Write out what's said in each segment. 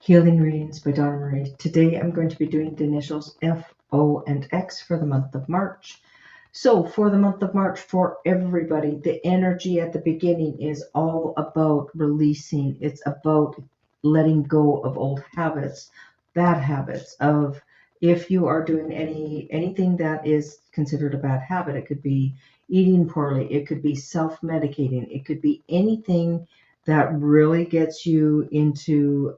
Healing Readings by Donna Marie. Today I'm going to be doing the initials F, O, and X for the month of March. So for the month of March, for everybody, the energy at the beginning is all about releasing. It's about letting go of old habits, bad habits. Of if you are doing anything that is considered a bad habit, it could be eating poorly, it could be self-medicating, it could be anything that really gets you into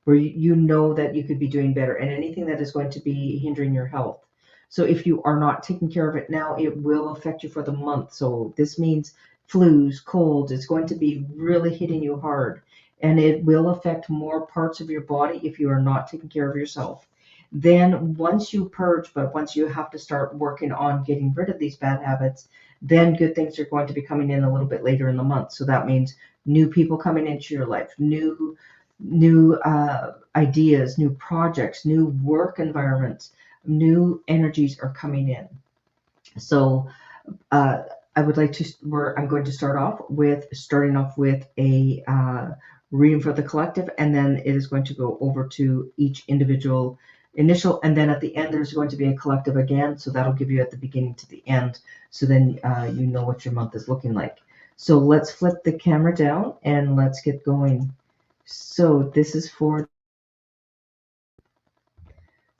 where you know that you could be doing better, and anything that is going to be hindering your health. So if you are not taking care of it now, it will affect you for the month. So this means flus, colds, it's going to be really hitting you hard. And it will affect more parts of your body if you are not taking care of yourself. Then once you purge, but once you have to start working on getting rid of these bad habits, then good things are going to be coming in a little bit later in the month. So that means new people coming into your life, new ideas, new projects, new work environments, new energies are coming in. So uh, I would like to, I'm going to starting off with a reading for the collective, and then it is going to go over to each individual initial, and then at the end there's going to be a collective again, so that'll give you at the beginning to the end, so then you know what your month is looking like. So let's flip the camera down and let's get going. So this is for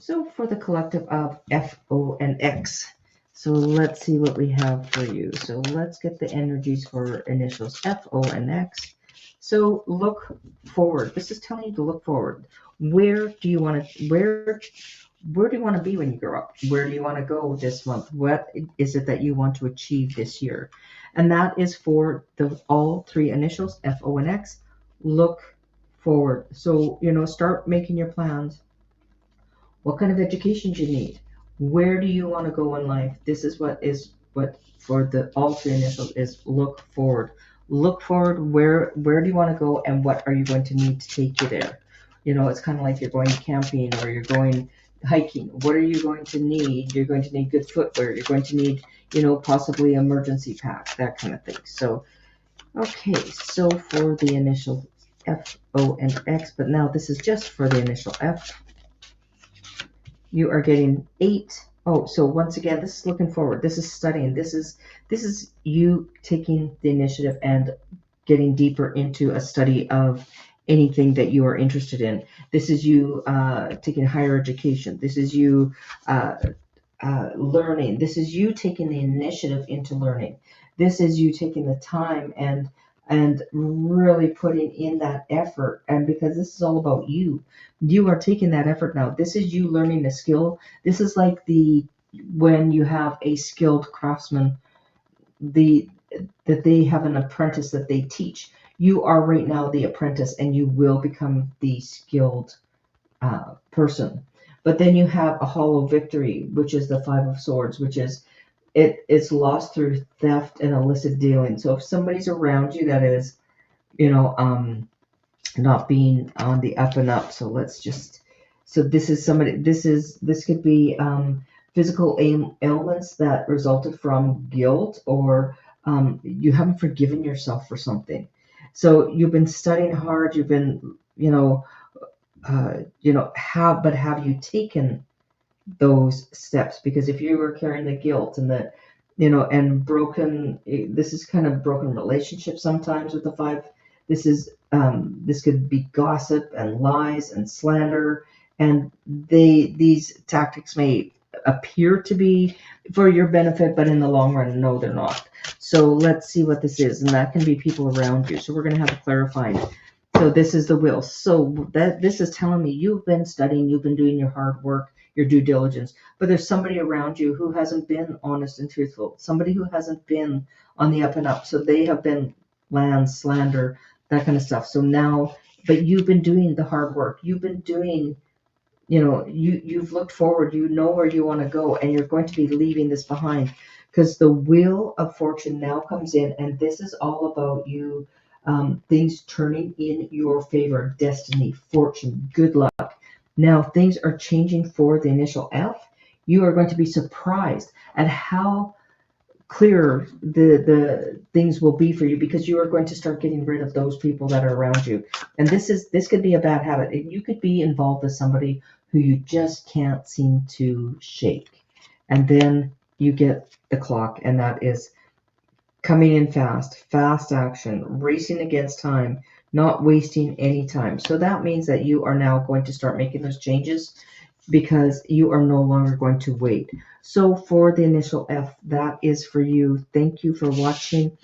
the collective of F, O, and X. So let's see what we have for you. So let's get the energies for initials F, O, and X. So look forward. This is telling you to look forward. Where do you want to be when you grow up? Where do you want to go this month? What is it that you want to achieve this year? And that is for all three initials, F, O, and X. Look forward. So, start making your plans. What kind of education do you need? Where do you want to go in life? This is what for the all three initials is look forward. Look forward. Where do you want to go, and what are you going to need to take you there? It's kind of like you're going camping or you're going hiking. What are you going to need? You're going to need good footwear. You're going to need, possibly emergency pack, that kind of thing. So, okay, so for the initial F, O, and X, but now this is just for the initial F. You are getting 8. Oh, so once again, this is looking forward. This is studying. This is you taking the initiative and getting deeper into a study of anything that you are interested in. This is you taking higher education. This is you learning. This is you taking the initiative into learning. This is you taking the time and really putting in that effort. And because this is all about you, you are taking that effort now. This is you learning a skill. This is like when you have a skilled craftsman, that they have an apprentice that they teach. You are right now the apprentice, and you will become the skilled person. But then you have a hollow victory, which is the 5 of Swords, which is it's lost through theft and illicit dealing. So if somebody's around you that is, not being on the up and up. So this is somebody. This could be physical ailments that resulted from guilt, or you haven't forgiven yourself for something. So you've been studying hard. You've been, have you taken those steps? Because if you were carrying the guilt and and broken, this is kind of broken relationships sometimes with the 5. This could be gossip and lies and slander, and these tactics may appear to be for your benefit, but in the long run, no, they're not. So let's see what this is, and that can be people around you. So we're going to have a clarifying. So this is the will. So this is telling me you've been studying, you've been doing your hard work, your due diligence, but there's somebody around you who hasn't been honest and truthful, somebody who hasn't been on the up and up. So they have been slander, that kind of stuff. So now, but you've been doing the hard work. You've been doing, you've looked forward. You know where you want to go, and you're going to be leaving this behind, because the wheel of fortune now comes in, and this is all about you. Things turning in your favor, destiny, fortune, good luck. Now things are changing for the initial F. You are going to be surprised at how clearer the things will be for you, because you are going to start getting rid of those people that are around you. And this could be a bad habit. You could be involved with somebody who you just can't seem to shake. And then you get the clock, and that is coming in fast action, racing against time, not wasting any time. So that means that you are now going to start making those changes, because you are no longer going to wait. So for the initial F, that is for you. Thank you for watching.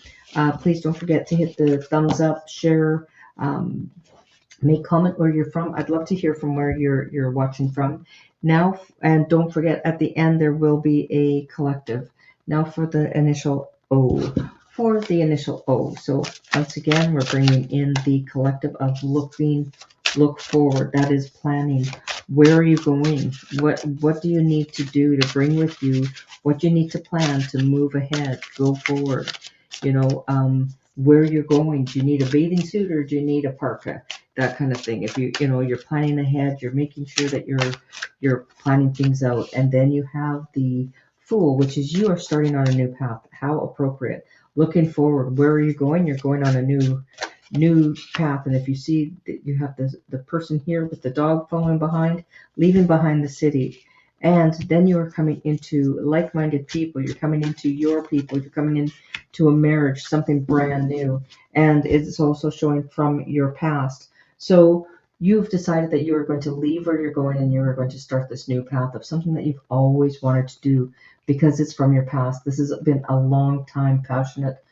Please don't forget to hit the thumbs up, share, make comment where you're from. I'd love to hear from where you're watching from. Now, and don't forget, at the end there will be a collective. Now for the initial O. For the initial O. So once again, we're bringing in the collective of look forward. That is planning. Where are you going? What do you need to do to bring with you? What you need to plan to move ahead, go forward? Where you're going. Do you need a bathing suit, or do you need a parka? That kind of thing. If you're planning ahead, you're making sure that you're planning things out. And then you have the Fool, which is you are starting on a new path. How appropriate. Looking forward. Where are you going? You're going on a new path. And if you see that you have the person here with the dog following behind, leaving behind the city. And then you are coming into like-minded people. You're coming into your people. You're coming into a marriage, something brand new. And it's also showing from your past. So you've decided that you are going to leave where you're going, and you are going to start this new path of something that you've always wanted to do, because it's from your past. This has been a long time, passionate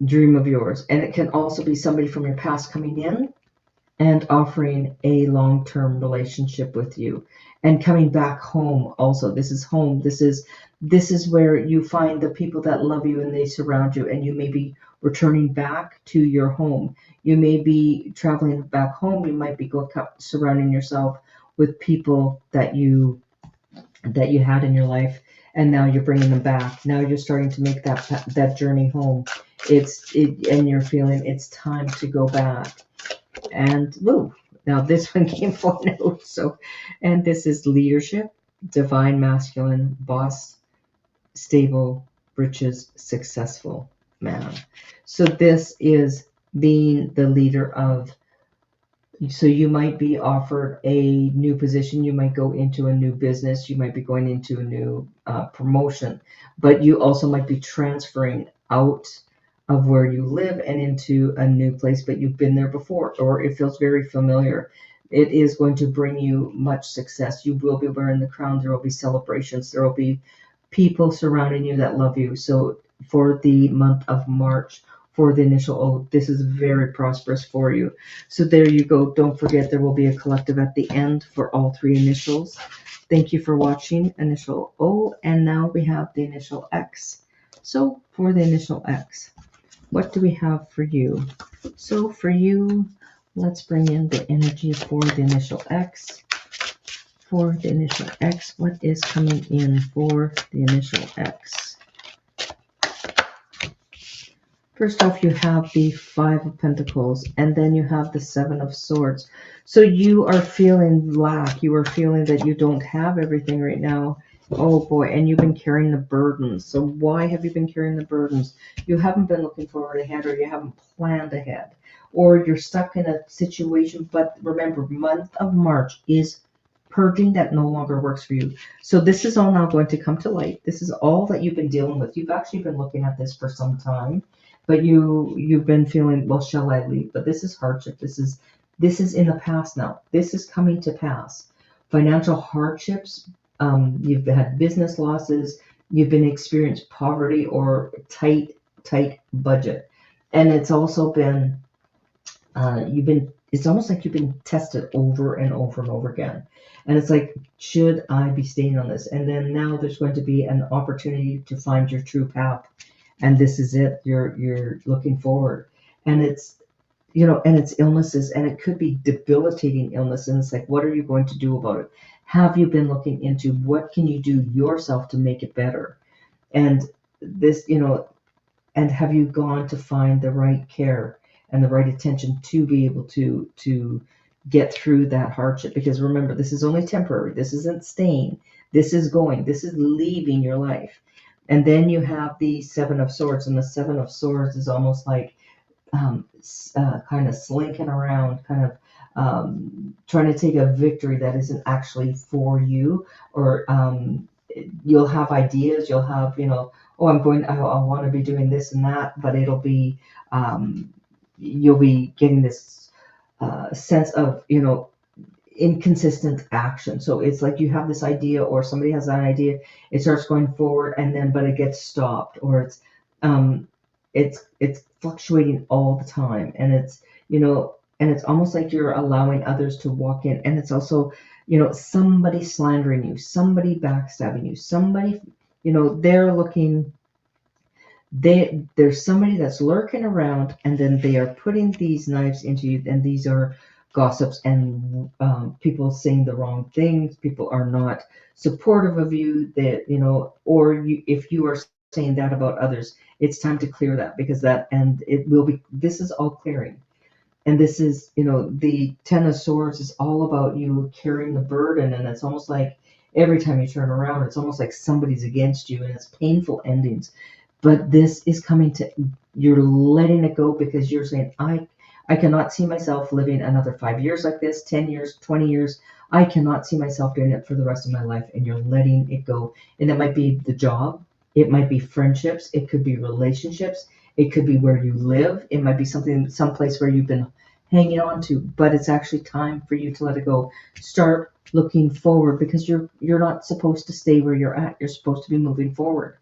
dream of yours. And it can also be somebody from your past coming in and offering a long-term relationship with you, and coming back home. Also, this is home. This is where you find the people that love you and they surround you, and you may be returning back to your home. You may be traveling back home. You might be surrounding yourself with people that you had in your life, and now you're bringing them back. Now you're starting to make that journey home. And you're feeling it's time to go back. And woo, now this one came for notes. So, and this is leadership, divine masculine, boss, stable, riches, successful man. So this is being the leader of. So you might be offered a new position. You might go into a new business. You might be going into a new promotion, but you also might be transferring out of where you live and into a new place, but you've been there before, or it feels very familiar. It is going to bring you much success. You will be wearing the crown. There will be celebrations. There will be people surrounding you that love you. So for the month of March, for the initial O, this is very prosperous for you. So there you go. Don't forget, there will be a collective at the end for all three initials. Thank you for watching initial O, and now we have the initial X. So for the initial X, what do we have for you? So for you, let's bring in the energy for the initial X. For the initial X, what is coming in for the initial X? First off, you have the Five of Pentacles, and then you have the Seven of Swords. So you are feeling lack. You are feeling that you don't have everything right now. Oh boy, and you've been carrying the burdens. So why have you been carrying the burdens? You haven't been looking forward ahead, or you haven't planned ahead, or you're stuck in a situation. But remember, month of March is purging that no longer works for you. So this is all now going to come to light. This is all that you've been dealing with. You've actually been looking at this for some time, but you've been feeling, well, shall I leave? But this is hardship. This is in the past now. This is coming to pass. Financial hardships. You've had business losses. You've been experienced poverty or tight budget, and it's also been it's almost like you've been tested over and over and over again. And it's like, should I be staying on this? And then now there's going to be an opportunity to find your true path. And this is it. You're looking forward. And it's, and it's illnesses, and it could be debilitating illness. And it's like, what are you going to do about it? Have you been looking into what can you do yourself to make it better? And this, and have you gone to find the right care and the right attention to be able to get through that hardship? Because remember, this is only temporary. This isn't staying. This is going. This is leaving your life. And then you have the Seven of Swords, and the Seven of Swords is almost like kind of slinking around, kind of trying to take a victory that isn't actually for you, or you'll have ideas, you'll have, oh, I want to be doing this and that, but it'll be, you'll be getting this sense of, inconsistent action. So it's like you have this idea, or somebody has an idea, it starts going forward, and then but it gets stopped, or it's fluctuating all the time, and it's almost like you're allowing others to walk in, and it's also, somebody slandering you, somebody backstabbing you, somebody, they're looking, there's somebody that's lurking around, and then they are putting these knives into you, and these are gossips, and people saying the wrong things. People are not supportive of you, that or if you are saying that about others, it's time to clear that, because this is all clearing. And this is, the Ten of Swords is all about you carrying the burden, and it's almost like every time you turn around, it's almost like somebody's against you, and it's painful endings. But this is coming to, you're letting it go, because you're saying, I cannot see myself living another 5 years like this, 10 years, 20 years. I cannot see myself doing it for the rest of my life, and you're letting it go. And it might be the job, it might be friendships, it could be relationships, it could be where you live, it might be someplace where you've been hanging on to, but it's actually time for you to let it go. Start looking forward, because you're not supposed to stay where you're at. You're supposed to be moving forward.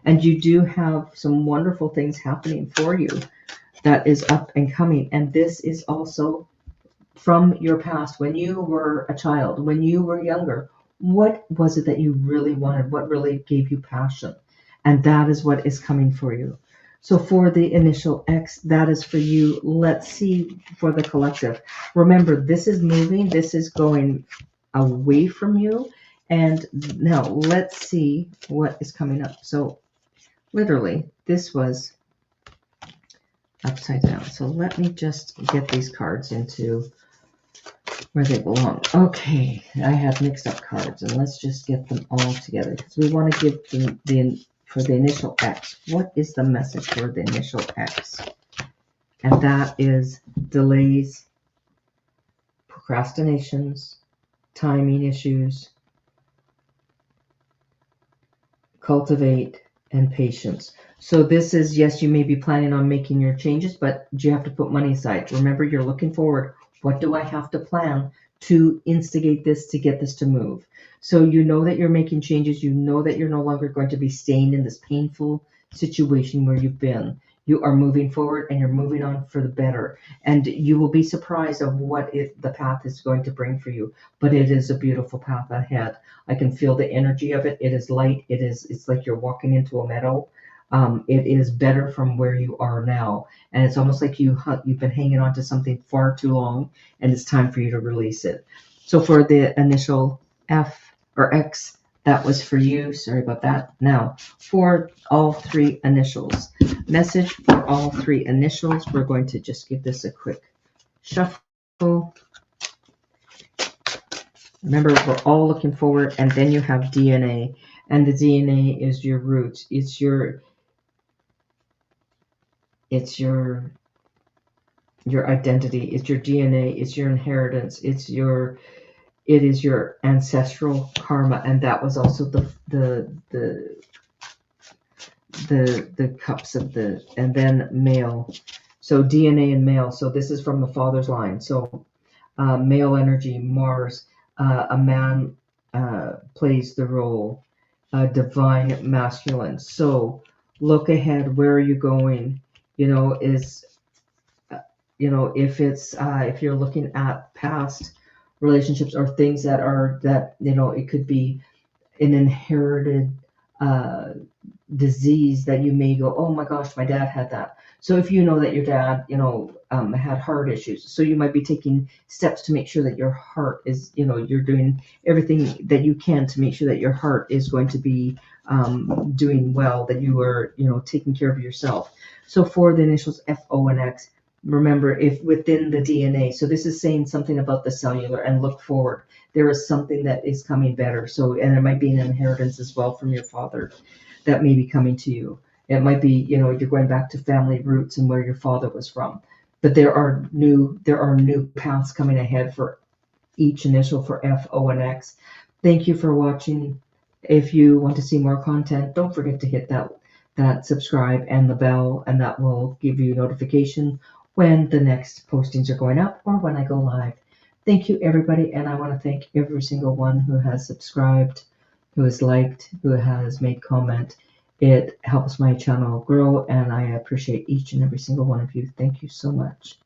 And you do have some wonderful things happening for you that is up and coming. And this is also from your past, when you were a child, when you were younger. What was it that you really wanted? What really gave you passion? And that is what is coming for you. So for the initial X, that is for you. Let's see for the collective. Remember, this is moving. This is going away from you. And now let's see what is coming up. So literally, this was upside down. So let me just get these cards into where they belong. Okay, I have mixed up cards, and let's just get them all together, because we want to give for the initial X. What is the message for the initial X? And that is delays, procrastinations, timing issues, cultivate, and patience. So this is, yes, you may be planning on making your changes, but you have to put money aside. Remember, you're looking forward. What do I have to plan to instigate this, to get this to move? So you know that you're making changes. You know that you're no longer going to be staying in this painful situation where you've been. You are moving forward, and you're moving on for the better. And you will be surprised of what the path is going to bring for you. But it is a beautiful path ahead. I can feel the energy of it. It is light. It's like you're walking into a meadow. It is better from where you are now. And it's almost like you've been hanging on to something far too long, and it's time for you to release it. So for the initial F or X, that was for you. Sorry about that. Now, for all three initials, message for all three initials. We're going to just give this a quick shuffle. Remember, we're all looking forward, and then you have DNA, and the DNA is your roots. It's your identity. It's your DNA. It's your inheritance. It is your ancestral karma, and that was also the cups of and then male. So DNA and male. So this is from the father's line. So male energy, Mars, a man plays the role, divine masculine. So look ahead. Where are you going? If you're looking at past relationships, or things that it could be an inherited disease that you may go, oh my gosh, my dad had that. So if you know that your dad had heart issues, so you might be taking steps to make sure that your heart is, you're doing everything that you can to make sure that your heart is going to be doing well, that you are taking care of yourself. So for the initials F, O, and X, remember, if within the DNA, so this is saying something about the cellular, and look forward. There is something that is coming better. So, and it might be an inheritance as well from your father. that may be coming to you. It might be, you're going back to family roots and where your father was from. But there are new paths coming ahead for each initial for F, O, and X. Thank you for watching. If you want to see more content, don't forget to hit that subscribe and the bell, and that will give you notification when the next postings are going up or when I go live. Thank you, everybody, and I want to thank every single one who has subscribed, who has liked, who has made comment. It helps my channel grow, and I appreciate each and every single one of you. Thank you so much.